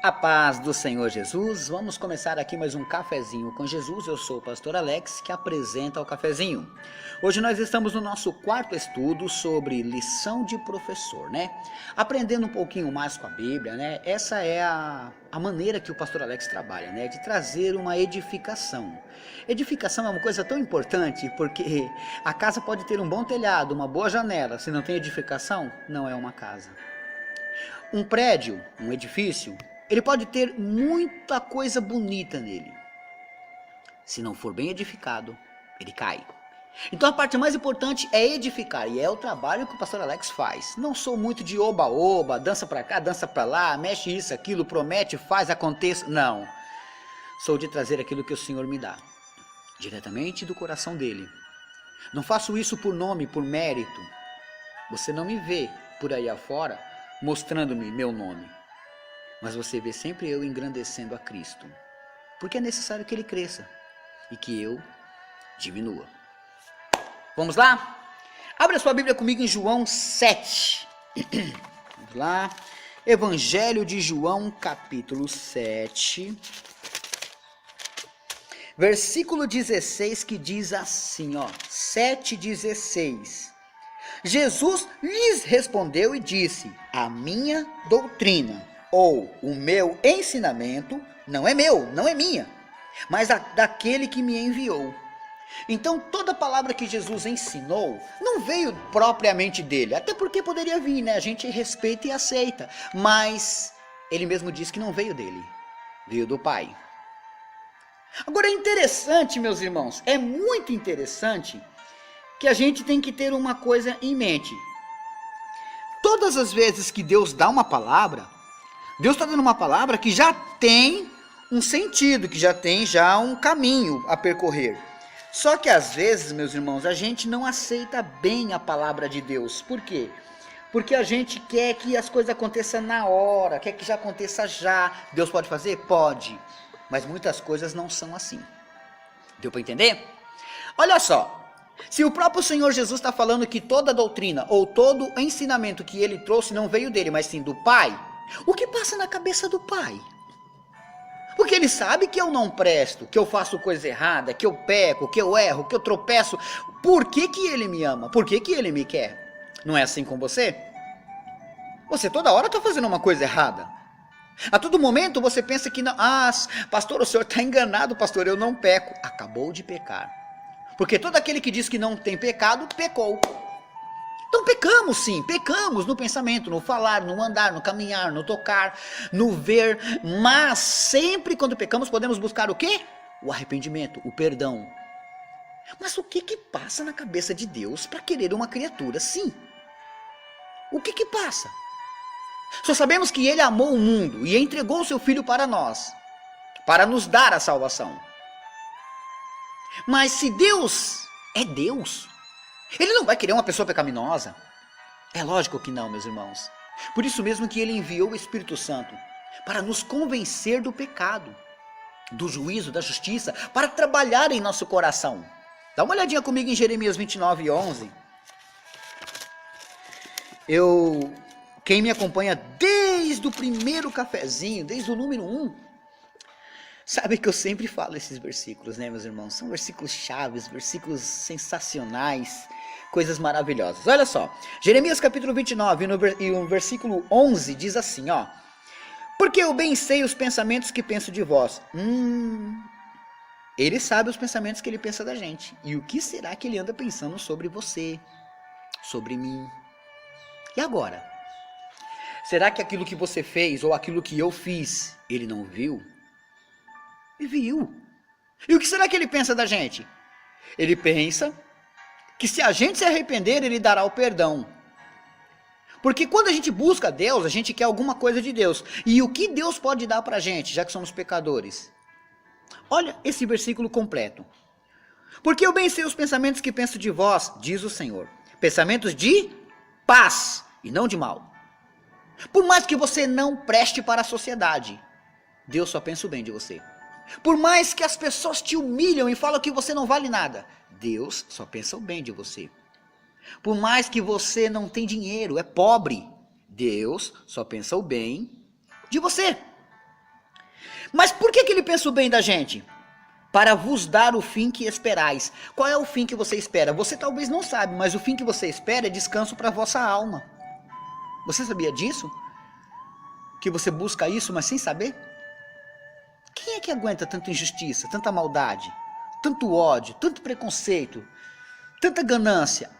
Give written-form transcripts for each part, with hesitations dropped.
A paz do Senhor Jesus, vamos começar aqui mais um cafezinho com Jesus. Eu sou o pastor Alex, que apresenta o cafezinho. Hoje nós estamos no nosso quarto estudo sobre lição de professor, né? Aprendendo um pouquinho mais com a Bíblia, né? Essa é a maneira que o pastor Alex trabalha, né? De trazer uma edificação. Edificação é uma coisa tão importante porque a casa pode ter um bom telhado, uma boa janela. Se não tem edificação, não é uma casa. Um prédio, um edifício, ele pode ter muita coisa bonita nele. Se não for bem edificado, ele cai. Então a parte mais importante é edificar, e é o trabalho que o pastor Alex faz. Não sou muito de oba-oba, dança pra cá, dança pra lá, mexe isso, aquilo, promete, faz, aconteça. Não. Sou de trazer aquilo que o Senhor me dá, diretamente do coração dele. Não faço isso por nome, por mérito. Você não me vê por aí afora mostrando-me meu nome. Mas você vê sempre eu engrandecendo a Cristo, porque é necessário que Ele cresça e que eu diminua. Vamos lá? Abre a sua Bíblia comigo em João 7. Vamos lá. Evangelho de João, capítulo 7. Versículo 16, que diz assim, ó, 7,16. Jesus lhes respondeu e disse: a minha doutrina, ou o meu ensinamento, não é meu, não é minha, mas daquele que me enviou. Então toda palavra que Jesus ensinou não veio propriamente dele, até porque poderia vir, né? A gente respeita e aceita, mas ele mesmo disse que não veio dele, veio do Pai. Agora é interessante, meus irmãos, é muito interessante que a gente tem que ter uma coisa em mente. Todas as vezes que Deus dá uma palavra, Deus está dando uma palavra que já tem um sentido, que já tem um caminho a percorrer. Só que às vezes, meus irmãos, a gente não aceita bem a palavra de Deus. Por quê? Porque a gente quer que as coisas aconteçam na hora, quer que já aconteça já. Deus pode fazer? Pode. Mas muitas coisas não são assim. Deu para entender? Olha só. Se o próprio Senhor Jesus está falando que toda doutrina ou todo ensinamento que ele trouxe não veio dele, mas sim do Pai, o que passa na cabeça do Pai? Porque ele sabe que eu não presto, que eu faço coisa errada, que eu peco, que eu erro, que eu tropeço. Por que que ele me ama? Por que que ele me quer? Não é assim com você? Você toda hora está fazendo uma coisa errada. A todo momento você pensa que não. Ah, pastor, o senhor está enganado, pastor, eu não peco. Acabou de pecar. Porque todo aquele que diz que não tem pecado, pecou. Então pecamos sim, pecamos no pensamento, no falar, no andar, no caminhar, no tocar, no ver. Mas sempre quando pecamos podemos buscar o quê? O arrependimento, o perdão. Mas o que passa na cabeça de Deus para querer uma criatura assim? O que passa? Só sabemos que Ele amou o mundo e entregou o seu Filho para nós, para nos dar a salvação. Mas se Deus é Deus, Ele não vai querer uma pessoa pecaminosa. É lógico que não, meus irmãos. Por isso mesmo que Ele enviou o Espírito Santo, para nos convencer do pecado, do juízo, da justiça, para trabalhar em nosso coração. Dá uma olhadinha comigo em Jeremias 29:11. Quem me acompanha desde o primeiro cafezinho, desde o número 1, sabe que eu sempre falo esses versículos, né, meus irmãos? São versículos chaves, versículos sensacionais, coisas maravilhosas. Olha só, Jeremias capítulo 29, e no versículo 11, diz assim, ó. Porque eu bem sei os pensamentos que penso de vós. Ele sabe os pensamentos que ele pensa da gente. E o que será que ele anda pensando sobre você, sobre mim? E agora? Será que aquilo que você fez, ou aquilo que eu fiz, ele não viu? E viu. E o que será que ele pensa da gente? Ele pensa que se a gente se arrepender, ele dará o perdão. Porque quando a gente busca Deus, a gente quer alguma coisa de Deus. E o que Deus pode dar para a gente, já que somos pecadores? Olha esse versículo completo. Porque eu bem sei os pensamentos que penso de vós, diz o Senhor. Pensamentos de paz e não de mal. Por mais que você não preste para a sociedade, Deus só pensa o bem de você. Por mais que as pessoas te humilham e falam que você não vale nada, Deus só pensa o bem de você. Por mais que você não tem dinheiro, é pobre, Deus só pensa o bem de você. Mas por que ele pensa o bem da gente? Para vos dar o fim que esperais. Qual é o fim que você espera? Você talvez não sabe, mas o fim que você espera é descanso para a vossa alma. Você sabia disso? Que você busca isso, mas sem saber? Quem é que aguenta tanta injustiça, tanta maldade, tanto ódio, tanto preconceito, tanta ganância?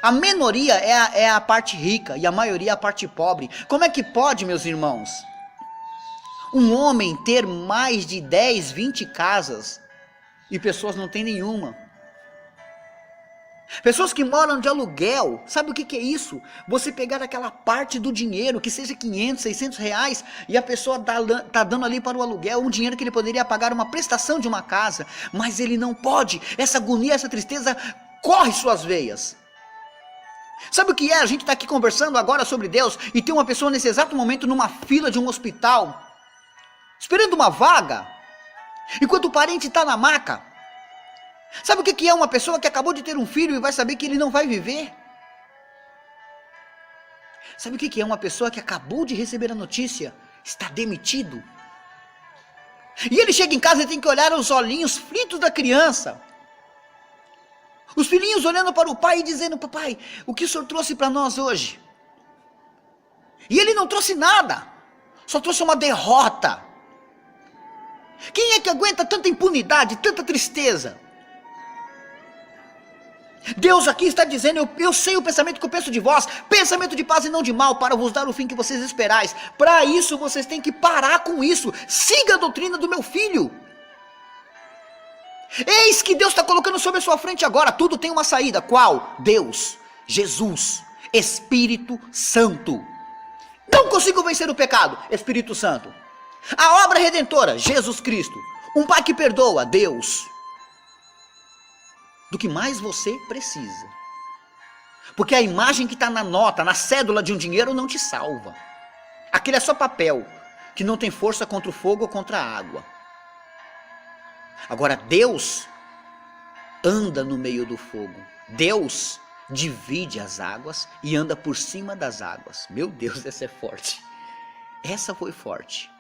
A minoria é a parte rica e a maioria é a parte pobre. Como é que pode, meus irmãos, um homem ter mais de 10, 20 casas e pessoas não têm nenhuma? Pessoas que moram de aluguel, sabe o que é isso? Você pegar aquela parte do dinheiro, que seja 500, 600 reais, e a pessoa tá dando ali para o aluguel um dinheiro que ele poderia pagar uma prestação de uma casa, mas ele não pode. Essa agonia, essa tristeza corre suas veias. Sabe o que é? A gente está aqui conversando agora sobre Deus e tem uma pessoa nesse exato momento numa fila de um hospital, esperando uma vaga, enquanto o parente está na maca. Sabe o que é uma pessoa que acabou de ter um filho e vai saber que ele não vai viver? Sabe o que é uma pessoa que acabou de receber a notícia, está demitido? E ele chega em casa e tem que olhar os olhinhos fritos da criança. Os filhinhos olhando para o pai e dizendo: papai, o que o senhor trouxe para nós hoje? E ele não trouxe nada, só trouxe uma derrota. Quem é que aguenta tanta impunidade, tanta tristeza? Deus aqui está dizendo: eu sei o pensamento que eu penso de vós, pensamento de paz e não de mal, para vos dar o fim que vocês esperais. Para isso vocês têm que parar com isso. Siga a doutrina do meu filho. Eis que Deus está colocando sobre a sua frente agora. Tudo tem uma saída. Qual? Deus, Jesus, Espírito Santo. Não consigo vencer o pecado, Espírito Santo. A obra redentora, Jesus Cristo. Um pai que perdoa, Deus. Do que mais você precisa. Porque a imagem que está na nota, na cédula de um dinheiro não te salva. Aquele é só papel, que não tem força contra o fogo ou contra a água. Agora Deus anda no meio do fogo. Deus divide as águas e anda por cima das águas. Meu Deus, essa é forte. Essa foi forte.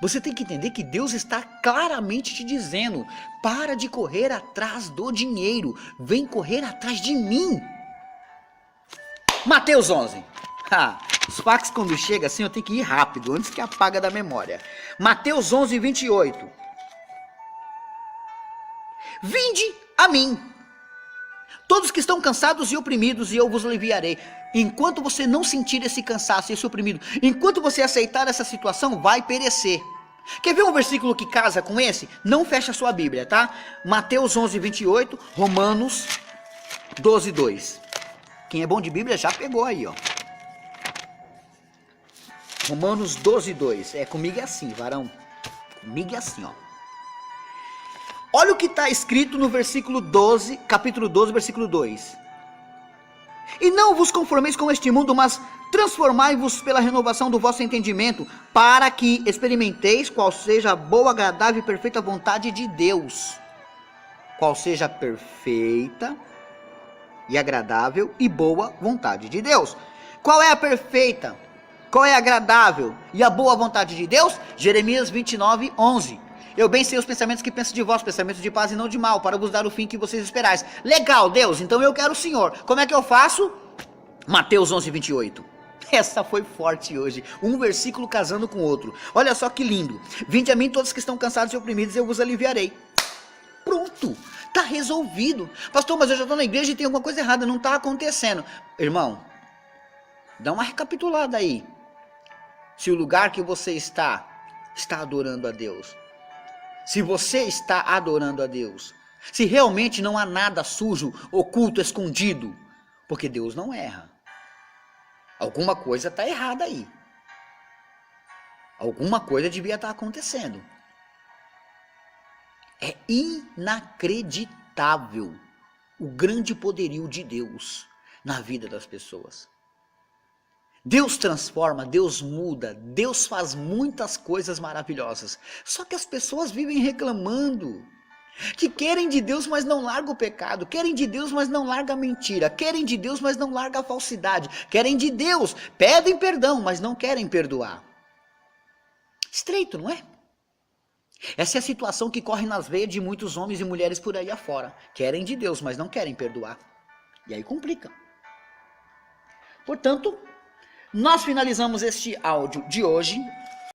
Você tem que entender que Deus está claramente te dizendo: para de correr atrás do dinheiro, vem correr atrás de mim. Mateus 11. Os fax quando chega assim eu tenho que ir rápido, antes que apaga da memória. Mateus 11, 28. Vinde a mim, todos que estão cansados e oprimidos, e eu vos aliviarei. Enquanto você não sentir esse cansaço, esse oprimido, enquanto você aceitar essa situação, vai perecer. Quer ver um versículo que casa com esse? Não fecha a sua Bíblia, tá? Mateus 11, 28, Romanos 12, 2. Quem é bom de Bíblia já pegou aí, ó. Romanos 12, 2. Comigo é assim, varão. Comigo é assim, ó. Olha o que está escrito no versículo 12, capítulo 12, versículo 2. E não vos conformeis com este mundo, mas transformai-vos pela renovação do vosso entendimento, para que experimenteis qual seja a boa, agradável e perfeita vontade de Deus. Qual seja a perfeita e agradável e boa vontade de Deus. Qual é a perfeita? Qual é a agradável e a boa vontade de Deus? Jeremias 29, 11. Eu bem sei os pensamentos que penso de vós, pensamentos de paz e não de mal, para vos dar o fim que vocês esperais. Legal, Deus, então eu quero o Senhor. Como é que eu faço? Mateus 11, 28. Essa foi forte hoje. Um versículo casando com o outro. Olha só que lindo. Vinde a mim todos que estão cansados e oprimidos, eu vos aliviarei. Pronto, está resolvido. Pastor, mas eu já estou na igreja e tem alguma coisa errada, não está acontecendo. Irmão, dá uma recapitulada aí. Se o lugar que você está adorando a Deus. Se você está adorando a Deus, se realmente não há nada sujo, oculto, escondido, porque Deus não erra. Alguma coisa está errada aí. Alguma coisa devia estar acontecendo. É inacreditável o grande poderio de Deus na vida das pessoas. Deus transforma, Deus muda, Deus faz muitas coisas maravilhosas. Só que as pessoas vivem reclamando. Que querem de Deus, mas não largam o pecado. Querem de Deus, mas não largam a mentira. Querem de Deus, mas não largam a falsidade. Querem de Deus, pedem perdão, mas não querem perdoar. Estreito, não é? Essa é a situação que corre nas veias de muitos homens e mulheres por aí afora. Querem de Deus, mas não querem perdoar. E aí complica. Portanto, nós finalizamos este áudio de hoje